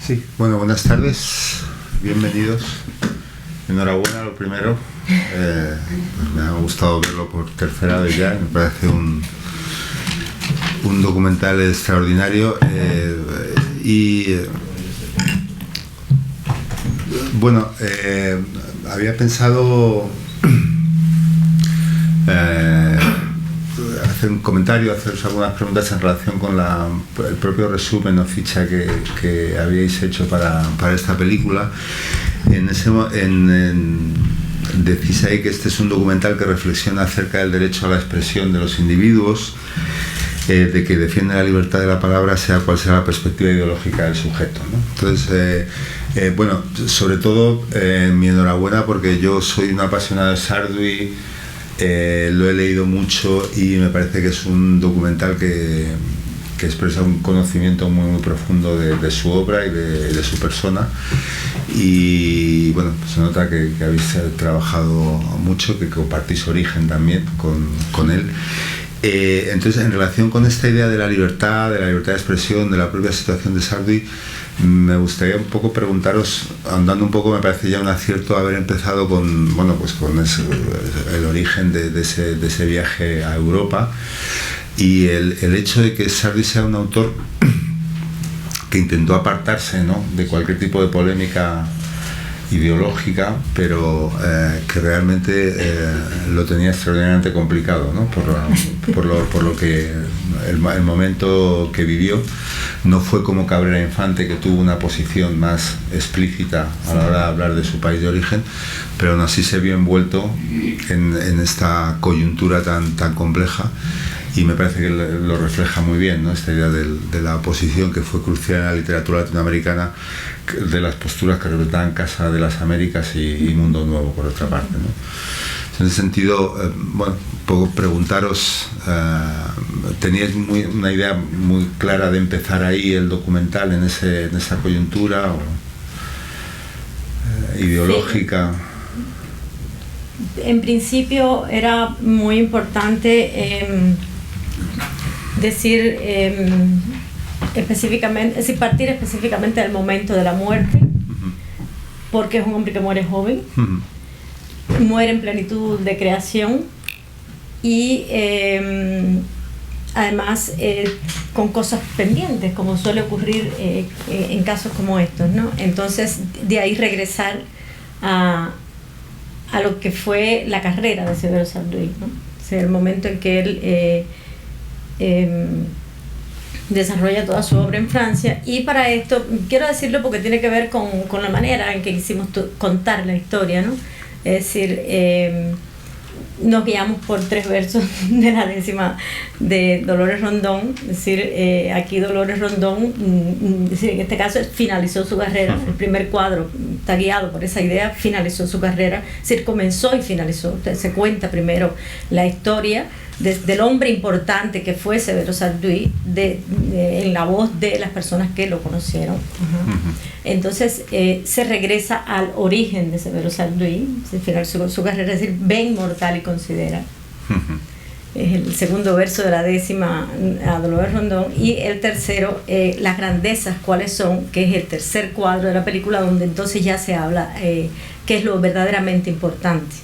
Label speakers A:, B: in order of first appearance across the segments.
A: Sí, bueno, buenas tardes, bienvenidos. Enhorabuena, lo primero. Pues me ha gustado verlo por tercera vez ya, me parece un documental extraordinario. Bueno, había pensado hacer un comentario, haceros algunas preguntas en relación con el propio resumen o ficha que habíais hecho para esta película. Decís ahí que este es un documental que reflexiona acerca del derecho a la expresión de los individuos, de que defiende la libertad de la palabra, sea cual sea la perspectiva ideológica del sujeto, ¿no? Entonces, bueno, sobre todo mi enhorabuena, porque yo soy un apasionado de Sarduy. Lo he leído mucho y me parece que es un documental que expresa un conocimiento muy, muy profundo de su obra y de su persona. Y bueno, se nota que habéis trabajado mucho, que compartís origen también con él. Entonces, en relación con esta idea de la libertad de expresión, de la propia situación de Sarduy, me gustaría un poco preguntaros, andando un poco, me parece ya un acierto haber empezado con el origen de ese viaje a Europa, y el hecho de que Sarduy sea un autor que intentó apartarse, ¿no?, de cualquier tipo de polémica ideológica, pero que realmente lo tenía extraordinariamente complicado, ¿no? por lo que el momento que vivió. No fue como Cabrera Infante, que tuvo una posición más explícita a la hora de hablar de su país de origen, pero aún así se vio envuelto en esta coyuntura tan compleja, y me parece que lo refleja muy bien, ¿no? Esta idea de la oposición, que fue crucial en la literatura latinoamericana, de las posturas que representaban Casa de las Américas y Mundo Nuevo, por otra parte, ¿no? En ese sentido, bueno, un poco preguntaros, ¿teníais una idea muy clara de empezar ahí el documental en esa coyuntura ideológica?
B: Sí. En principio era muy importante decir específicamente, es decir, partir específicamente del momento de la muerte, porque es un hombre que muere joven, muere en plenitud de creación y además con cosas pendientes, como suele ocurrir en casos como estos, ¿no? Entonces, de ahí regresar a lo que fue la carrera de Severo Sarduy, ¿no? O sea, el momento en que él desarrolla toda su obra en Francia. Y para esto, quiero decirlo porque tiene que ver con la manera en que quisimos contar la historia, ¿no? Es decir, nos guiamos por 3 versos de la décima de Dolores Rondón. Es decir, aquí Dolores Rondón, es decir, en este caso finalizó su carrera. El primer cuadro está guiado por esa idea, finalizó su carrera, es decir, comenzó y finalizó. Entonces, se cuenta primero la historia del hombre importante que fue Severo Sarduy, en la voz de las personas que lo conocieron. Entonces se regresa al origen de Severo Sarduy, se finalizó su carrera, es decir, ve inmortal y considera. Es el segundo verso de la décima a Dolores Rondón. Y el tercero, las grandezas, cuáles son, que es el tercer cuadro de la película, donde entonces ya se habla qué es lo verdaderamente importante,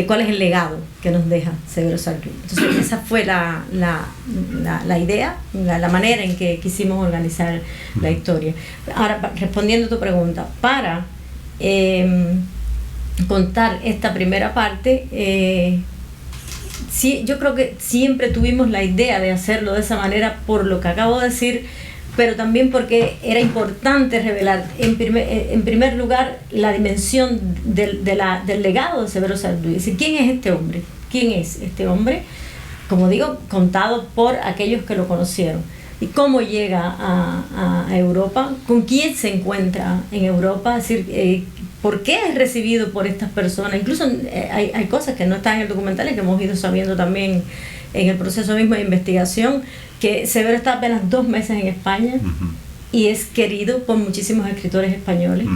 B: cuál es el legado que nos deja Severo Sarduy. Entonces esa fue la idea, la manera en que quisimos organizar la historia. Ahora, respondiendo a tu pregunta, para contar esta primera parte, sí, yo creo que siempre tuvimos la idea de hacerlo de esa manera, por lo que acabo de decir, pero también porque era importante revelar en primer lugar la dimensión del legado de Severo Sarduy. Es decir, ¿quién es este hombre? ¿Quién es este hombre? Como digo, contado por aquellos que lo conocieron. ¿Y cómo llega a Europa? ¿Con quién se encuentra en Europa? Es decir, ¿por qué es recibido por estas personas? Incluso hay cosas que no están en el documental y que hemos ido sabiendo también en el proceso mismo de investigación, que Severo está apenas 2 meses en España y es querido por muchísimos escritores españoles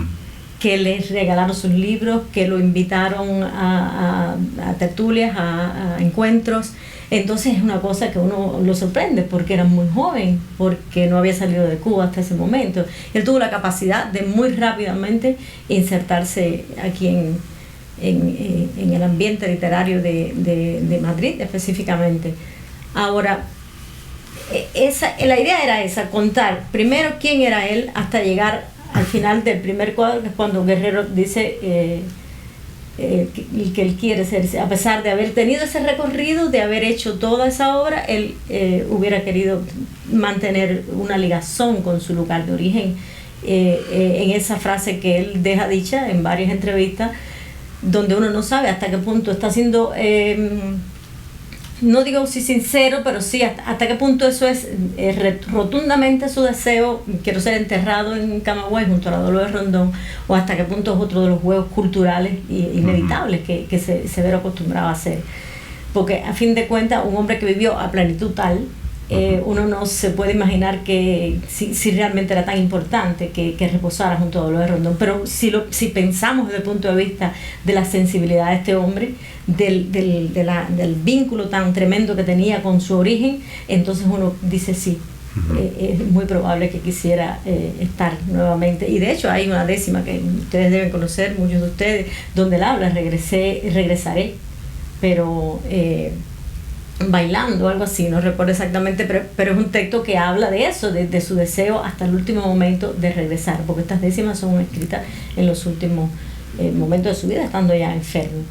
B: que les regalaron sus libros, que lo invitaron a tertulias, a encuentros, Entonces es una cosa que uno lo sorprende porque era muy joven, porque no había salido de Cuba hasta ese momento. Él tuvo la capacidad de muy rápidamente insertarse aquí en el ambiente literario de Madrid específicamente. Ahora, la idea era esa, contar primero quién era él hasta llegar al final del primer cuadro, que es cuando Guerrero dice que él quiere ser, a pesar de haber tenido ese recorrido, de haber hecho toda esa obra, él hubiera querido mantener una ligazón con su lugar de origen, en esa frase que él deja dicha en varias entrevistas, donde uno no sabe hasta qué punto está siendo, no digo si sincero, pero sí hasta qué punto eso es rotundamente su deseo, quiero ser enterrado en Camagüey junto a la Dolores Rondón, o hasta qué punto es otro de los juegos culturales inevitables que Severo acostumbraba a hacer. Porque a fin de cuentas, un hombre que vivió a plenitud tal, uno no se puede imaginar que si realmente era tan importante que reposara junto a Dolores Rondón. Pero si pensamos desde el punto de vista de la sensibilidad de este hombre, del vínculo tan tremendo que tenía con su origen, entonces uno dice sí, es muy probable que quisiera estar nuevamente. Y de hecho hay una décima que ustedes deben conocer, muchos de ustedes, donde él habla, regresaré, pero bailando, algo así, no recuerdo exactamente, pero es un texto que habla de eso, de su deseo hasta el último momento de regresar, porque estas décimas son escritas en los últimos momentos de su vida, estando ya enfermo,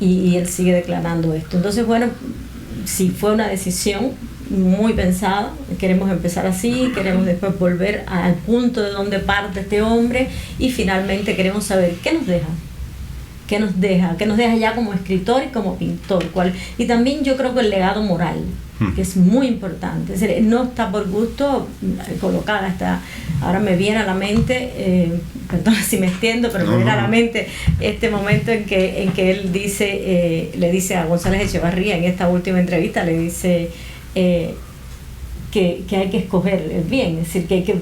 B: y él sigue declarando esto. Entonces, bueno, sí, fue una decisión muy pensada. Queremos empezar así, queremos después volver al punto de donde parte este hombre, y finalmente queremos saber qué nos deja ya como escritor y como pintor, y también yo creo que el legado moral, que es muy importante. Es decir, no está por gusto colocada, ahora me viene a la mente, perdón si me extiendo, pero me viene a la mente este momento en que él dice, le dice a González Echevarría en esta última entrevista, le dice que hay que escoger el bien, es decir, que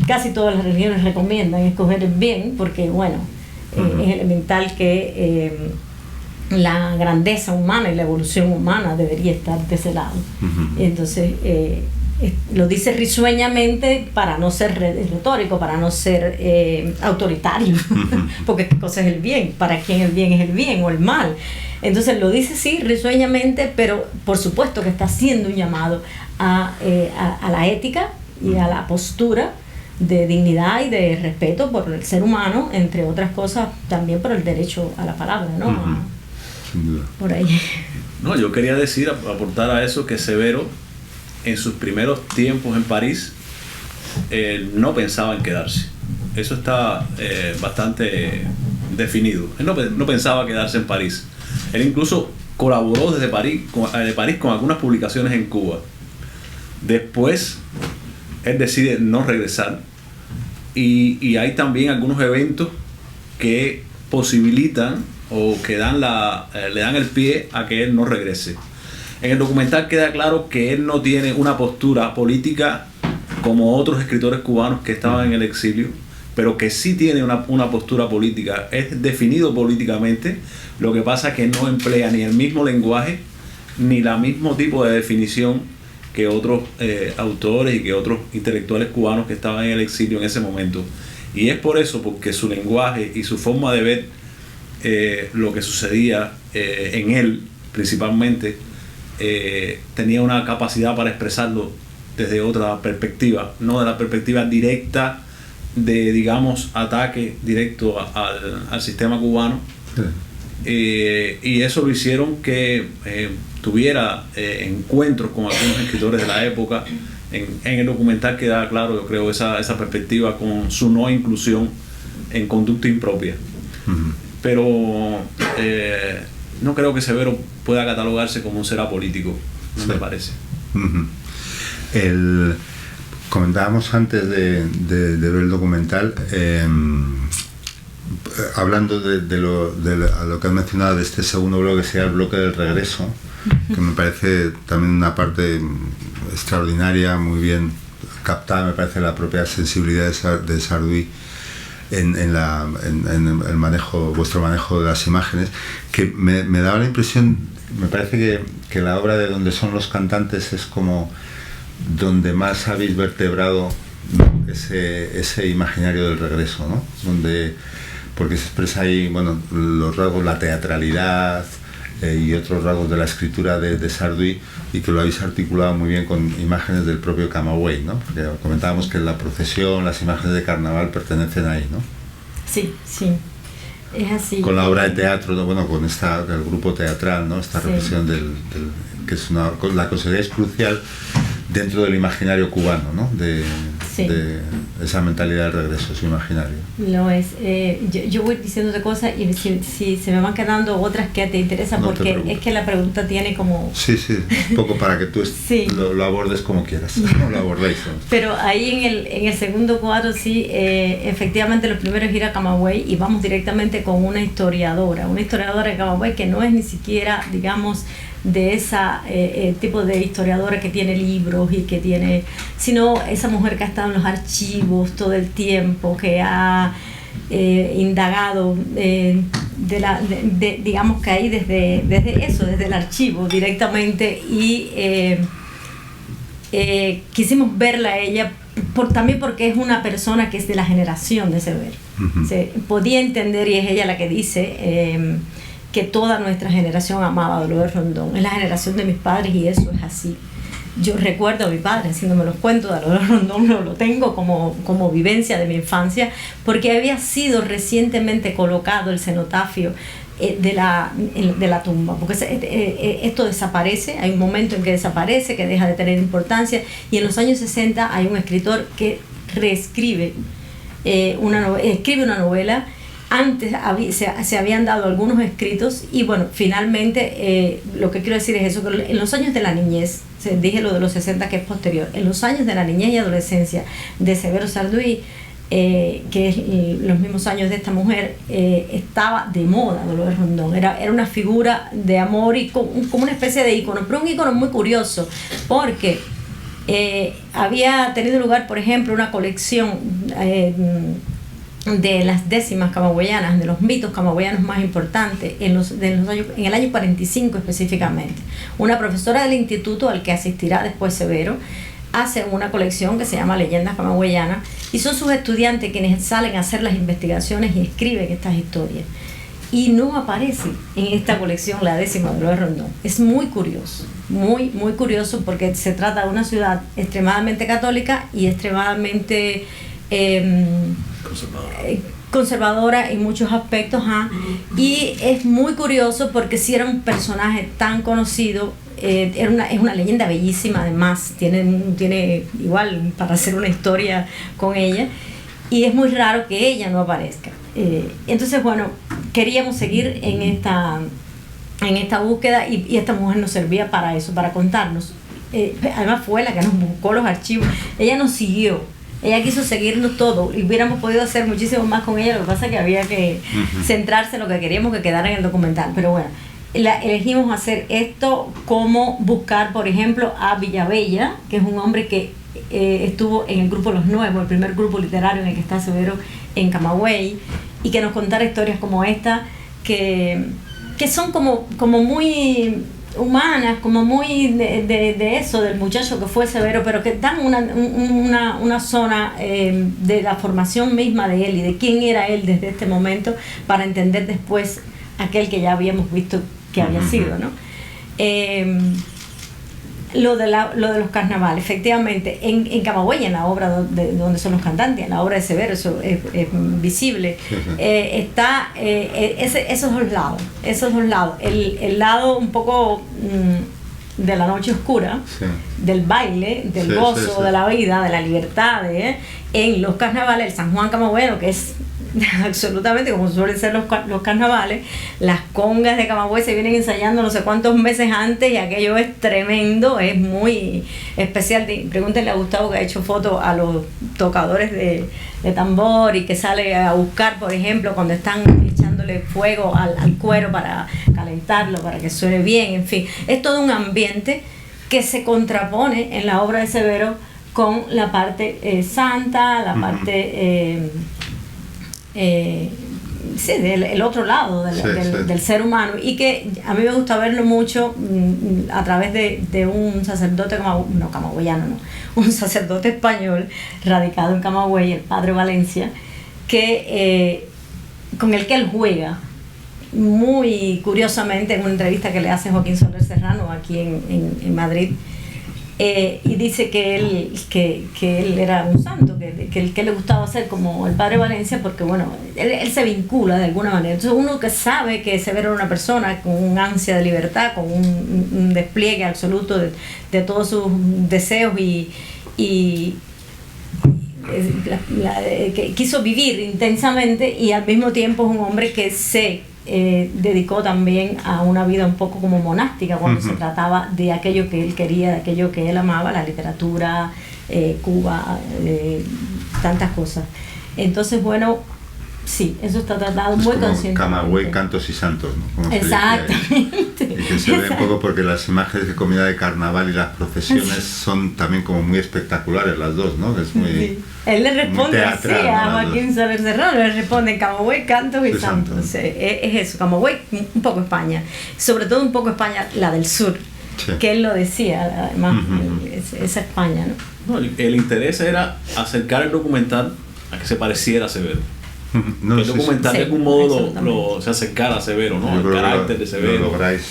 B: casi todas las religiones recomiendan escoger el bien, porque bueno, es elemental que la grandeza humana y la evolución humana debería estar de ese lado. Entonces lo dice risueñamente para no ser retórico, para no ser autoritario, porque qué cosa es el bien, para quién el bien es el bien o el mal. Entonces lo dice sí risueñamente, pero por supuesto que está haciendo un llamado a la ética y a la postura de dignidad y de respeto por el ser humano, entre otras cosas también por el derecho a la palabra, ¿no? Por ahí.
C: No, yo quería decir, aportar a eso, que Severo en sus primeros tiempos en París no pensaba en quedarse. Eso está bastante definido. Él no pensaba quedarse en París. Él incluso colaboró desde París con algunas publicaciones en Cuba. Después él decide no regresar, y hay también algunos eventos que posibilitan o que le dan el pie a que él no regrese. En el documental queda claro que él no tiene una postura política como otros escritores cubanos que estaban en el exilio, pero que sí tiene una postura política, es definido políticamente. Lo que pasa es que no emplea ni el mismo lenguaje ni el mismo tipo de definición que otros autores y que otros intelectuales cubanos que estaban en el exilio en ese momento. Y es por eso, porque su lenguaje y su forma de ver lo que sucedía en él, principalmente, tenía una capacidad para expresarlo desde otra perspectiva, no de la perspectiva directa de, digamos, ataque directo al sistema cubano. Y eso lo hicieron que tuviera encuentros con algunos escritores de la época. En el documental queda claro, yo creo, esa perspectiva con su no inclusión en conducta impropia. Pero no creo que Severo pueda catalogarse como un ser apolítico, no me parece.
A: Comentábamos antes de ver el documental, hablando de lo que has mencionado de este segundo bloque, que sea el bloque del regreso, que me parece también una parte extraordinaria, muy bien captada, me parece, la propia sensibilidad de Sarduy en el manejo, vuestro manejo de las imágenes, que me daba la impresión me parece que la obra de Donde son los cantantes es como donde más habéis vertebrado, ¿no?, ese imaginario del regreso, ¿no? Porque se expresa ahí, bueno, los rasgos, la teatralidad y otros rasgos de la escritura de Sarduy, y que lo habéis articulado muy bien con imágenes del propio Camagüey, ¿no? Porque comentábamos que la procesión, las imágenes de carnaval pertenecen ahí, ¿no?
B: Sí, sí, es así.
A: Con la obra de teatro, ¿no? Bueno, con el grupo teatral, ¿no? Esta reflexión que es la consideráis crucial dentro del imaginario cubano, ¿no? De esa mentalidad del regreso, su imaginario.
B: Lo es. Yo voy diciéndote cosas y si se me van quedando otras que te interesan, no, porque es que la pregunta tiene como...
A: Sí, un poco para que tú lo abordes como quieras, no lo abordéis. ¿No?
B: Pero ahí en el segundo cuadro, sí, efectivamente lo primero es ir a Camagüey y vamos directamente con una historiadora de Camagüey que no es ni siquiera, digamos, de esa tipo de historiadora que tiene libros y que tiene, sino esa mujer que ha estado en los archivos todo el tiempo, que ha indagado digamos que ahí desde el archivo directamente, y quisimos verla a ella también porque es una persona que es de la generación de Severo. Se podía entender, y es ella la que dice que toda nuestra generación amaba a Dolores Rondón. Es la generación de mis padres y eso es así. Yo recuerdo a mi padre haciéndome los cuentos de Dolores Rondón, lo tengo como vivencia de mi infancia, porque había sido recientemente colocado el cenotafio de la tumba, porque esto desaparece, hay un momento en que desaparece, que deja de tener importancia, y en los años 60 hay un escritor que reescribe escribe una novela. Antes se habían dado algunos escritos y bueno, finalmente lo que quiero decir es eso, que en los años de la niñez, dije lo de los 60 que es posterior, en los años de la niñez y adolescencia de Severo Sarduy, que es los mismos años de esta mujer, estaba de moda Dolores Rondón, era una figura de amor y como una especie de ícono, pero un ícono muy curioso, porque había tenido lugar, por ejemplo, una colección de las décimas camagüeyanas, de los mitos camagüeyanos más importantes, en el año 45 específicamente. Una profesora del instituto al que asistirá después Severo hace una colección que se llama Leyendas Camagüeyanas, y son sus estudiantes quienes salen a hacer las investigaciones y escriben estas historias. Y no aparece en esta colección la décima de Dolores Rondón. Es muy curioso, muy curioso, porque se trata de una ciudad extremadamente católica y extremadamente conservadora en muchos aspectos, y es muy curioso porque si era un personaje tan conocido, es una leyenda bellísima, además tiene igual para hacer una historia con ella, y es muy raro que ella no aparezca. Entonces bueno, queríamos seguir en esta búsqueda, y esta mujer nos servía para eso, para contarnos. Además fue la que nos buscó los archivos, ella nos siguió. Ella quiso seguirnos todo y hubiéramos podido hacer muchísimo más con ella, lo que pasa es que había que centrarse en lo que queríamos que quedara en el documental. Pero bueno, elegimos hacer esto, como buscar, por ejemplo, a Villavella, que es un hombre que estuvo en el grupo Los Nuevos, el primer grupo literario en el que está Severo en Camagüey, y que nos contara historias como esta, que son como muy humanas, como muy de eso, del muchacho que fue Severo, pero que dan una zona de la formación misma de él y de quién era él desde este momento, para entender después aquel que ya habíamos visto que había sido, ¿no? Lo de los carnavales, efectivamente, en Camagüey, en la obra donde son los cantantes, en la obra de Severo, eso es visible, está esos dos lados, el lado un poco de la noche oscura, del baile, del gozo, de la vida, de la libertad, en los carnavales, el San Juan camagüeyano, que es absolutamente como suelen ser los carnavales. Las congas de Camagüey se vienen ensayando no sé cuántos meses antes, y aquello es tremendo, es muy especial. Pregúntenle a Gustavo, que ha hecho fotos a los tocadores de tambor y que sale a buscar, por ejemplo, cuando están echándole fuego al cuero para calentarlo, para que suene bien, en fin, es todo un ambiente que se contrapone en la obra de Severo con la parte santa, la parte sí, el otro lado del ser humano, y que a mí me gusta verlo mucho a través de un sacerdote camagüeyano, un sacerdote español radicado en Camagüey, el padre Valencia, que con el que él juega muy curiosamente en una entrevista que le hace Joaquín Soler Serrano aquí en Madrid. Y dice que él era un santo, que le gustaba ser como el padre Valencia, porque bueno, él se vincula de alguna manera. Entonces uno que sabe que Severo era una persona con un ansia de libertad, con un despliegue absoluto de todos sus deseos y que quiso vivir intensamente, y al mismo tiempo es un hombre que se dedicó también a una vida un poco como monástica cuando se trataba de aquello que él quería, de aquello que él amaba, la literatura, Cuba, tantas cosas. Entonces, bueno, sí, eso está tratado muy conscientemente.
A: Camagüey, cantos y santos, ¿no? Como
B: exactamente.
A: Y que se ve un poco porque las imágenes de comida de carnaval y las procesiones son también como muy espectaculares las dos, ¿no? Es muy...
B: Sí. Él le responde así a Joaquín Soler Serrano, le responde Camagüey, cantos y santos. Es eso, Camagüey, un poco España, sobre todo un poco España, la del sur, que él lo decía, además, esa España, ¿no?
C: No, el interés era acercar el documental a que se pareciera a Severo.
A: No,
C: el documental de algún modo se acercara a Severo, ¿no? El carácter de Severo.
A: Lo lográis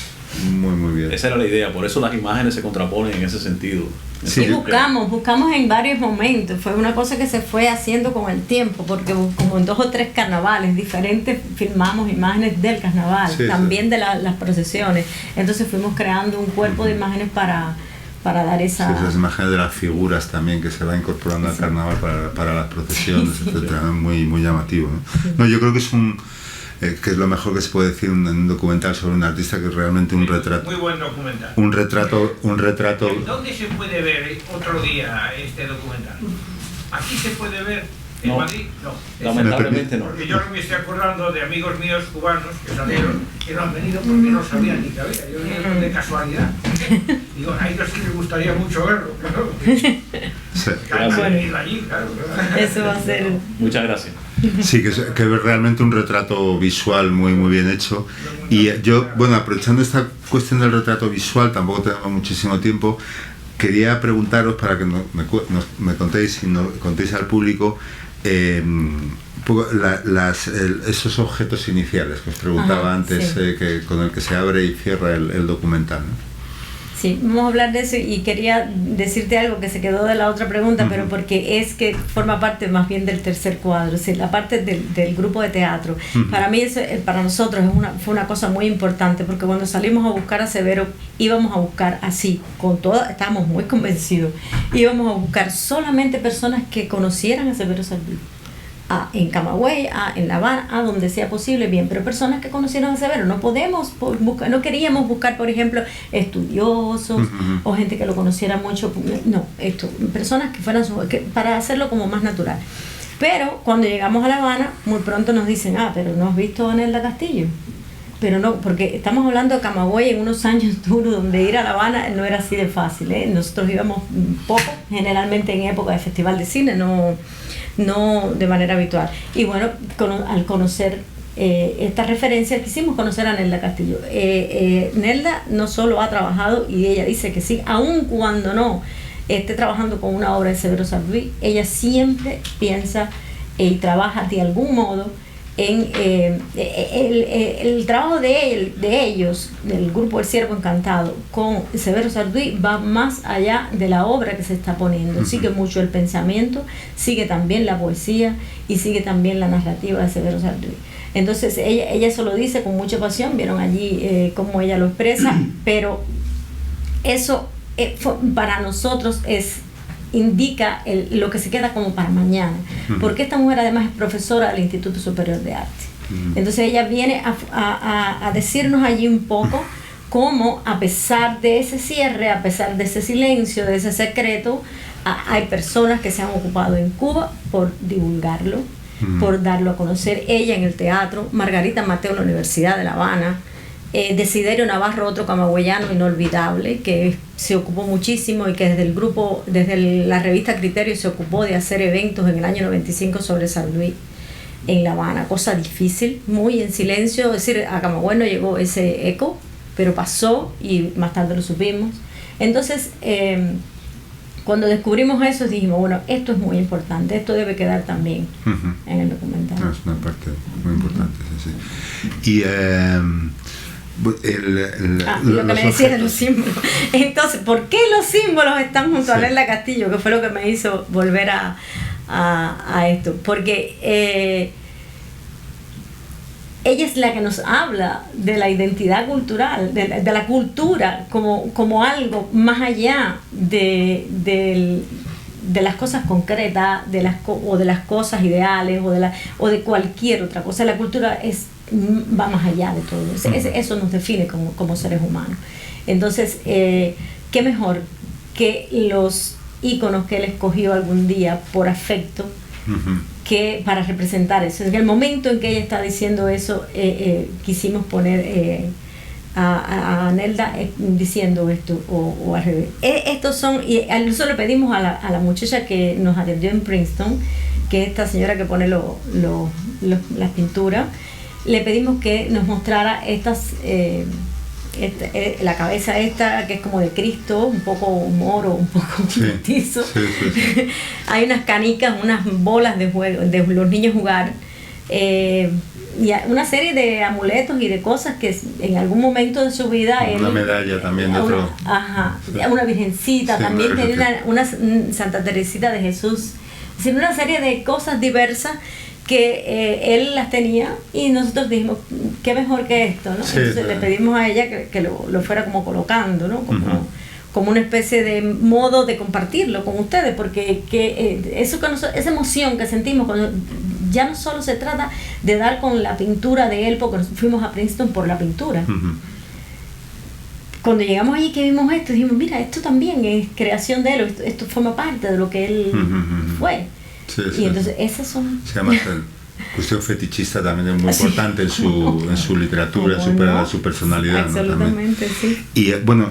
A: muy bien.
C: Esa era la idea, por eso las imágenes se contraponen en ese sentido.
B: Sí, y buscamos en varios momentos, fue una cosa que se fue haciendo con el tiempo, porque como en 2 o 3 carnavales diferentes filmamos imágenes del carnaval, también de las procesiones, entonces fuimos creando un cuerpo de imágenes para dar esa...
A: Sí, esas imágenes de las figuras también que se va incorporando al carnaval para las procesiones, etcétera, muy llamativo, ¿no? No, yo creo que es lo mejor que se puede decir en un documental sobre un artista, que es realmente un retrato.
D: Muy buen documental.
A: Un retrato.
D: ¿Dónde se puede ver otro día este documental? ¿Aquí se puede ver? ¿En Madrid? No.
C: Lamentablemente no.
D: Porque yo me estoy acordando de amigos míos cubanos que salieron, que no han venido porque no sabían ni que había. Yo venía de casualidad. Digo, a ellos sí les gustaría mucho verlo, claro. Allí, claro.
B: Eso va a ser...
A: Muchas gracias. Sí, que es realmente un retrato visual muy bien hecho. Y yo, bueno, aprovechando esta cuestión del retrato visual, tampoco tenemos muchísimo tiempo, quería preguntaros, para que me contéis y nos contéis al público, un poco esos objetos iniciales que os preguntaba antes, con el que se abre y cierra el documental, ¿no?
B: Sí, vamos a hablar de eso, y quería decirte algo que se quedó de la otra pregunta, pero porque es que forma parte más bien del tercer cuadro, la parte del grupo de teatro. Para mí, para nosotros fue una cosa muy importante, porque cuando salimos a buscar a Severo, íbamos a buscar así, estábamos muy convencidos, íbamos a buscar solamente personas que conocieran a Severo Sardí. En Camagüey, en La Habana, donde sea posible, bien, pero personas que conocieron a Severo. No queríamos buscar, por ejemplo, estudiosos o gente que lo conociera mucho, no, personas que fueran para hacerlo como más natural. Pero cuando llegamos a La Habana, muy pronto nos dicen, pero ¿no has visto a Nelda Castillo? Pero no, porque estamos hablando de Camagüey en unos años duros donde ir a La Habana no era así de fácil, ¿eh? Nosotros íbamos poco, generalmente en época de festival de cine, no de manera habitual. Y bueno, al conocer estas referencias, quisimos conocer a Nelda Castillo. Nelda no solo ha trabajado, y ella dice que sí, aun cuando no esté trabajando con una obra de Severo Sardí, ella siempre piensa y trabaja de algún modo en el trabajo de ellos, del grupo El Ciervo Encantado, con Severo Sardí, va más allá de la obra que se está poniendo. Sigue mucho el pensamiento, sigue también la poesía y sigue también la narrativa de Severo Sardí. Entonces ella eso lo dice con mucha pasión, vieron allí cómo ella lo expresa, pero eso para nosotros indica lo que se queda como para mañana, porque esta mujer además es profesora del Instituto Superior de Arte. Entonces ella viene a decirnos allí un poco cómo, a pesar de ese cierre, a pesar de ese silencio, de ese secreto, hay personas que se han ocupado en Cuba por divulgarlo, por darlo a conocer. Ella en el teatro, Margarita Mateo en la Universidad de La Habana, Desiderio Navarro, otro camagüeyano inolvidable, que se ocupó muchísimo y que desde la revista Criterio se ocupó de hacer eventos en el año 95 sobre San Luis. en La Habana, cosa difícil, muy en silencio. Es decir, a Camagüey no llegó ese eco, pero pasó y más tarde lo supimos. Entonces, cuando descubrimos eso, dijimos, bueno, esto es muy importante, esto debe quedar también en el documental.
A: No, es una parte muy importante, sí, sí. Y
B: lo que me decías de los símbolos. Entonces, ¿por qué los símbolos están junto a Nelda Castillo? Que fue lo que me hizo volver a esto. Porque ella es la que nos habla de la identidad cultural, de la cultura como algo más allá de las cosas concretas, o de las cosas ideales, o de cualquier otra cosa. La cultura va más allá de todo eso. Eso nos define como seres humanos. Entonces, qué mejor que los íconos que él escogió algún día por afecto, que para representar eso. En el momento en que ella está diciendo eso, quisimos poner a Nelda diciendo esto, o al revés. Estos son, y nosotros le pedimos a la muchacha que nos atendió en Princeton, que es esta señora que pone las pinturas, le pedimos que nos mostrara la cabeza esta, que es como de Cristo, un poco moro, un poco mestizo. Sí. Hay unas canicas, unas bolas de juego, de los niños jugar, y una serie de amuletos y de cosas que en algún momento de su vida
A: una medalla también de otro.
B: Una virgencita, sí, también tenía una Santa Teresita de Jesús. Es decir, una serie de cosas diversas que él las tenía, y nosotros dijimos, qué mejor que esto, ¿no? Sí, entonces le pedimos a ella que lo fuera como colocando, ¿no? Como una especie de modo de compartirlo con ustedes, porque esa emoción que sentimos cuando ya no solo se trata de dar con la pintura de él, porque fuimos a Princeton por la pintura. Cuando llegamos allí, que vimos esto, dijimos, mira, esto también es creación de él, esto forma parte de lo que él fue.
A: Sí,
B: y entonces esas son...
A: Se llama cuestión fetichista, también es muy importante en su literatura, en su personalidad.
B: Absolutamente, ¿no? Sí.
A: Y bueno,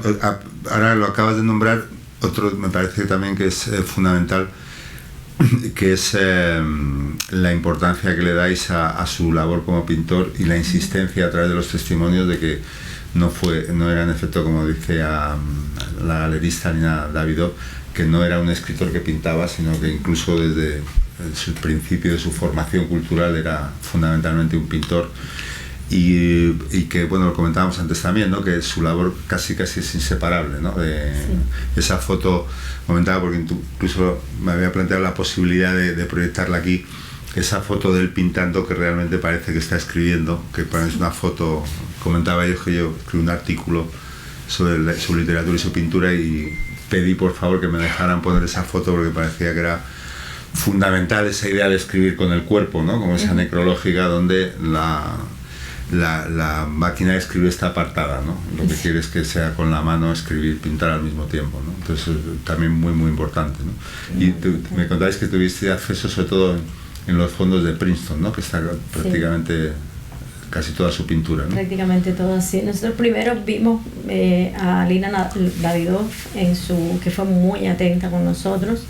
A: ahora lo acabas de nombrar, otro me parece también que es fundamental, que es la importancia que le dais a su labor como pintor, y la insistencia a través de los testimonios de que no era en efecto, como dice la galerista Nina Davidov, que no era un escritor que pintaba, sino que incluso desde el principio de su formación cultural era fundamentalmente un pintor, y que, bueno, lo comentábamos antes también, ¿no? Que su labor casi es inseparable, ¿no? Esa foto, comentaba, porque incluso me había planteado la posibilidad de proyectarla aquí, esa foto de él pintando, que realmente parece que está escribiendo, que es una foto, comentaba yo que yo escribí un artículo sobre su literatura y su pintura, y pedí por favor que me dejaran poner esa foto, porque parecía que era fundamental esa idea de escribir con el cuerpo, ¿no? Como esa necrológica donde la máquina de escribir está apartada, ¿no? Lo que quiere es que sea con la mano escribir, pintar al mismo tiempo, ¿no? Entonces también muy muy importante, ¿no? Y me contáis que tuviste acceso sobre todo en los fondos de Princeton, ¿no? Que está prácticamente casi toda su pintura, ¿no?
B: Prácticamente todo así. Nosotros primero vimos a Lina Davidov, que fue muy atenta con nosotros,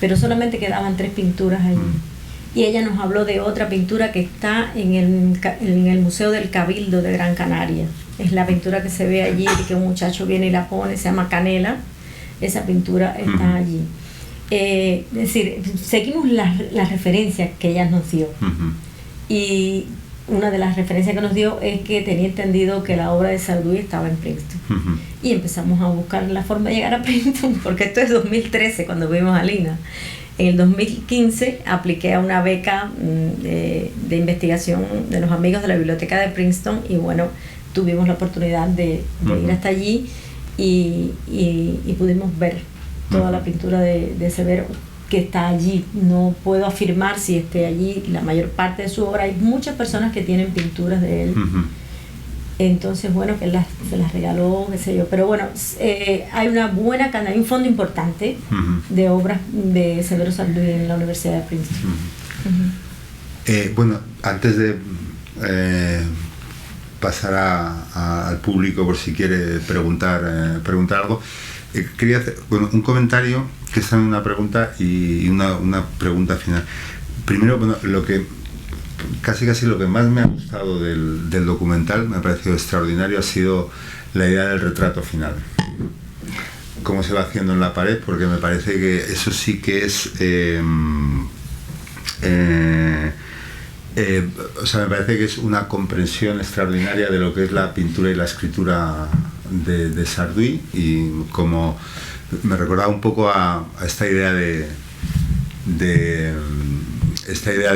B: pero solamente quedaban 3 pinturas allí. Y ella nos habló de otra pintura que está en el Museo del Cabildo de Gran Canaria. Es la pintura que se ve allí, que un muchacho viene y la pone, se llama Canela. Esa pintura está allí. Es decir, seguimos las referencias que ella nos dio. Y una de las referencias que nos dio es que tenía entendido que la obra de Sardou estaba en Princeton. Y empezamos a buscar la forma de llegar a Princeton, porque esto es 2013 cuando vimos a Lina. En el 2015 apliqué a una beca de investigación de los amigos de la biblioteca de Princeton, y bueno, tuvimos la oportunidad de ir hasta allí y pudimos ver toda la pintura de Severo, que está allí. No puedo afirmar si esté allí la mayor parte de su obra. Hay muchas personas que tienen pinturas de él. Entonces, bueno, que él se las regaló, qué sé yo. Pero bueno, hay una buena cantidad, hay un fondo importante de obras de Severo Sardou en la Universidad de Princeton.
A: Bueno, antes de pasar al público por si quiere preguntar algo, quería hacer un comentario que es una pregunta y una pregunta final. Primero, bueno, lo que casi lo que más me ha gustado del documental, me ha parecido extraordinario, ha sido la idea del retrato final. Cómo se va haciendo en la pared, porque me parece que eso sí que es... o sea, me parece que es una comprensión extraordinaria de lo que es la pintura y la escritura de Sarduy, y como me recordaba un poco a esta idea de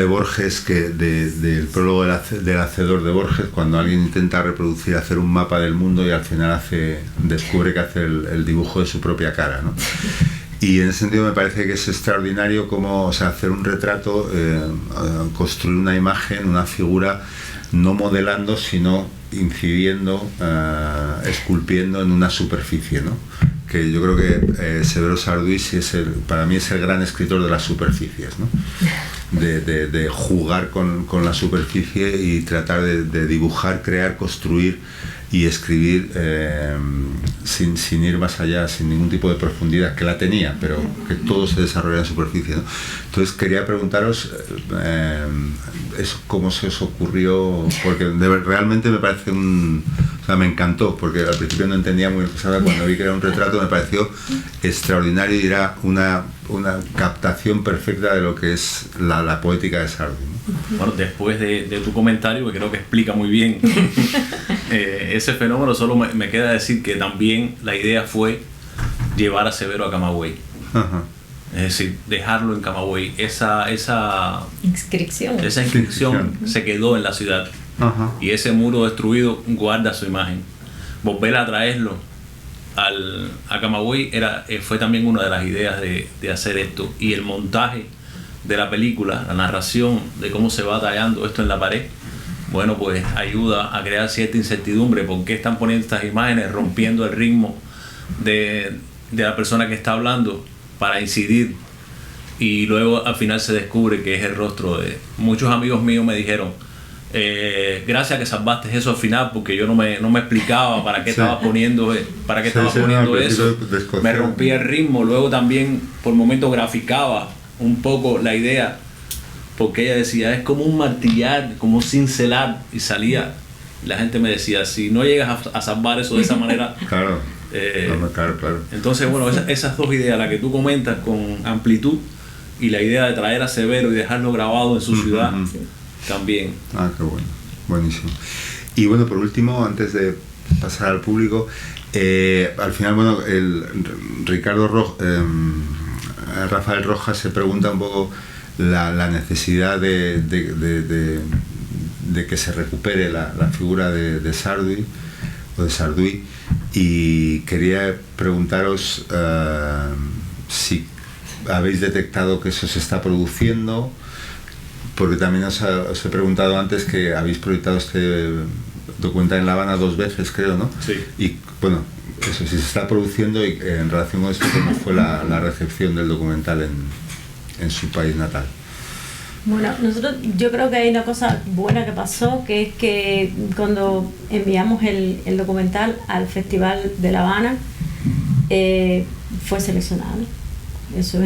A: Borges, que del prólogo del Hacedor de Borges, cuando alguien intenta hacer un mapa del mundo y al final descubre que hace el dibujo de su propia cara, ¿no? Y en ese sentido me parece que es extraordinario cómo, o sea, hacer un retrato, construir una imagen, una figura, no modelando, sino incidiendo, esculpiendo en una superficie, ¿no? Que yo creo que Severo Sarduy sí para mí es el gran escritor de las superficies, ¿no? De jugar con la superficie y tratar de dibujar, crear, construir y escribir sin ir más allá, sin ningún tipo de profundidad, que la tenía, pero que todo se desarrolla en superficie, ¿no? Entonces quería preguntaros cómo se os ocurrió, porque realmente me parece o sea, me encantó, porque al principio no entendía muy bien, ¿sabes? Cuando vi que era un retrato me pareció extraordinario y era una captación perfecta de lo que es la poética de Sarduy, ¿no?
C: Bueno, después de tu comentario, que creo que explica muy bien ese fenómeno, solo me queda decir que también la idea fue llevar a Severo a Camagüey.
A: Ajá.
C: Es decir, dejarlo en Camagüey. Esa
B: inscripción
C: se quedó en la ciudad.
A: Ajá.
C: Y ese muro destruido guarda su imagen. Volver a traerlo a Camagüey fue también una de las ideas de hacer esto. Y el montaje de la película, la narración de cómo se va tallando esto en la pared, bueno, pues ayuda a crear cierta incertidumbre. ¿Por qué están poniendo estas imágenes, rompiendo el ritmo de la persona que está hablando para incidir? Y luego al final se descubre que es el rostro de... Muchos amigos míos me dijeron, gracias que salvaste eso al final, porque yo no me explicaba para qué estabas poniendo eso. Me rompía el ritmo. Luego también por momentos graficaba un poco la idea, porque ella decía, es como un martillar, como un cincelar, y salía. La gente me decía, si no llegas a salvar eso de esa manera...
A: Claro. Claro.
C: Entonces, bueno, esas dos ideas, la que tú comentas con amplitud y la idea de traer a Severo y dejarlo grabado en su ciudad, también.
A: Ah, qué bueno, buenísimo. Y bueno, por último, antes de pasar al público, al final, bueno, Rafael Rojas se pregunta un poco la necesidad de que se recupere la figura de Sarduy, o de Sarduy, y quería preguntaros si habéis detectado que eso se está produciendo, porque también os he preguntado antes que habéis proyectado este documental en La Habana 2 veces, creo, ¿no?
C: Sí.
A: Y bueno, eso, si se está produciendo, y en relación con esto, ¿cómo fue la recepción del documental en su país natal?
B: Bueno, yo creo que hay una cosa buena que pasó, que es que cuando enviamos el documental al Festival de La Habana, fue seleccionado. Eso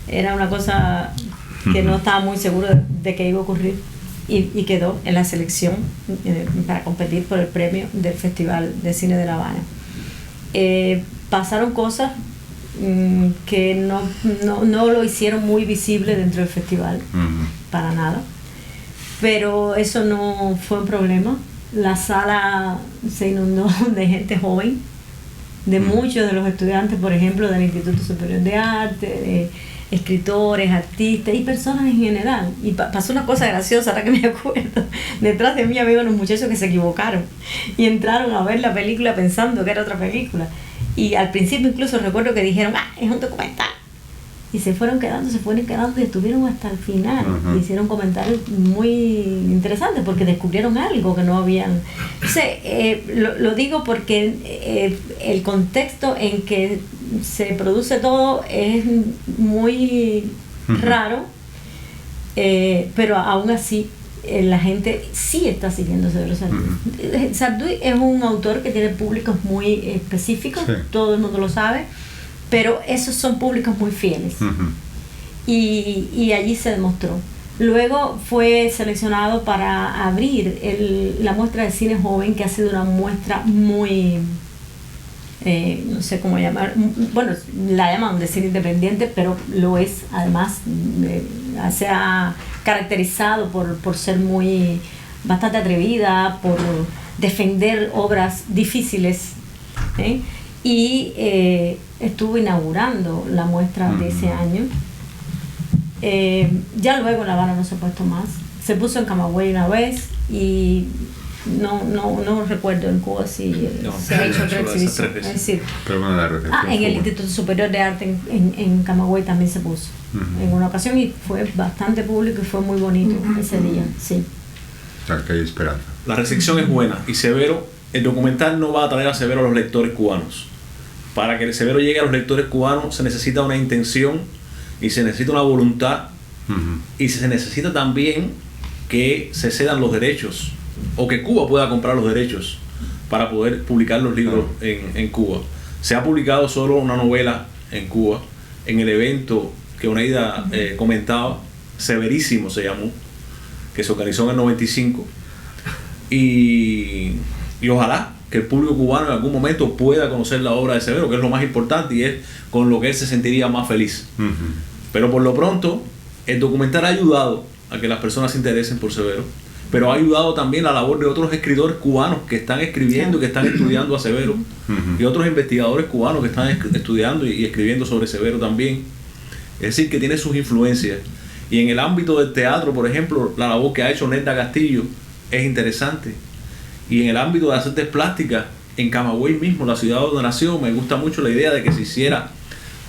B: era una cosa que no estaba muy seguro de que iba a ocurrir, y quedó en la selección para competir por el premio del Festival de Cine de La Habana. Pasaron cosas que no lo hicieron muy visible dentro del festival, para nada, pero eso no fue un problema. La sala se inundó de gente joven, de muchos de los estudiantes, por ejemplo, del Instituto Superior de Arte, de escritores, artistas y personas en general. Y pasó una cosa graciosa, ahora que me acuerdo. Detrás de mí había unos muchachos que se equivocaron y entraron a ver la película pensando que era otra película. Y al principio incluso recuerdo que dijeron, es un documental. Y se fueron quedando y estuvieron hasta el final. Y hicieron comentarios muy interesantes porque descubrieron algo que no habían... lo digo porque el contexto en que se produce todo es muy raro, pero aún así la gente sí está siguiendo Severo Sarduy. Sarduy es un autor que tiene públicos muy específicos, todo el mundo lo sabe, pero esos son públicos muy fieles. Y allí se demostró. Luego fue seleccionado para abrir la muestra de cine joven, que ha sido una muestra muy, no sé cómo llamar, bueno, la llaman de cine independiente, pero lo es además, se ha caracterizado por ser bastante atrevida, por defender obras difíciles, y estuvo inaugurando la muestra de ese año. Ya luego en La Habana no se ha puesto más. Se puso en Camagüey una vez y no recuerdo en Cuba si se ha hecho otra exhibición. Es decir,
A: pero bueno, la recepción
B: en el Instituto Superior de Arte en Camagüey también se puso en una ocasión y fue bastante público y fue muy bonito ese día. Sí.
A: O sea, que hay esperanza.
C: La recepción es buena y Severo, el documental no va a traer a Severo a los lectores cubanos. Para que el Severo llegue a los lectores cubanos se necesita una intención y se necesita una voluntad, y se necesita también que se cedan los derechos o que Cuba pueda comprar los derechos para poder publicar los libros en Cuba. Se ha publicado solo una novela en Cuba en el evento que Oneida comentaba, Severísimo se llamó, que se organizó en el 95, y ojalá que el público cubano en algún momento pueda conocer la obra de Severo, que es lo más importante y es con lo que él se sentiría más feliz. Pero por lo pronto el documental ha ayudado a que las personas se interesen por Severo, pero ha ayudado también la labor de otros escritores cubanos que están escribiendo, que están estudiando a Severo, y otros investigadores cubanos que están estudiando y escribiendo sobre Severo también. Es decir, que tiene sus influencias. Y en el ámbito del teatro, por ejemplo, la labor que ha hecho Nelda Castillo es interesante. Y en el ámbito de las artes plásticas, en Camagüey mismo, la ciudad donde nació, me gusta mucho la idea de que se hiciera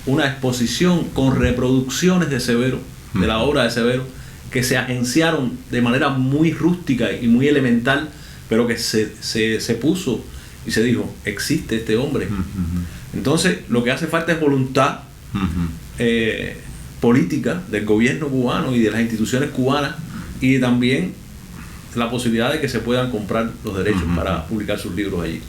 C: una exposición con reproducciones de Severo, de la obra de Severo, que se agenciaron de manera muy rústica y muy elemental, pero que se puso y se dijo, existe este hombre. Entonces, lo que hace falta es voluntad política del gobierno cubano y de las instituciones cubanas, y también la posibilidad de que se puedan comprar los derechos para publicar sus libros allí.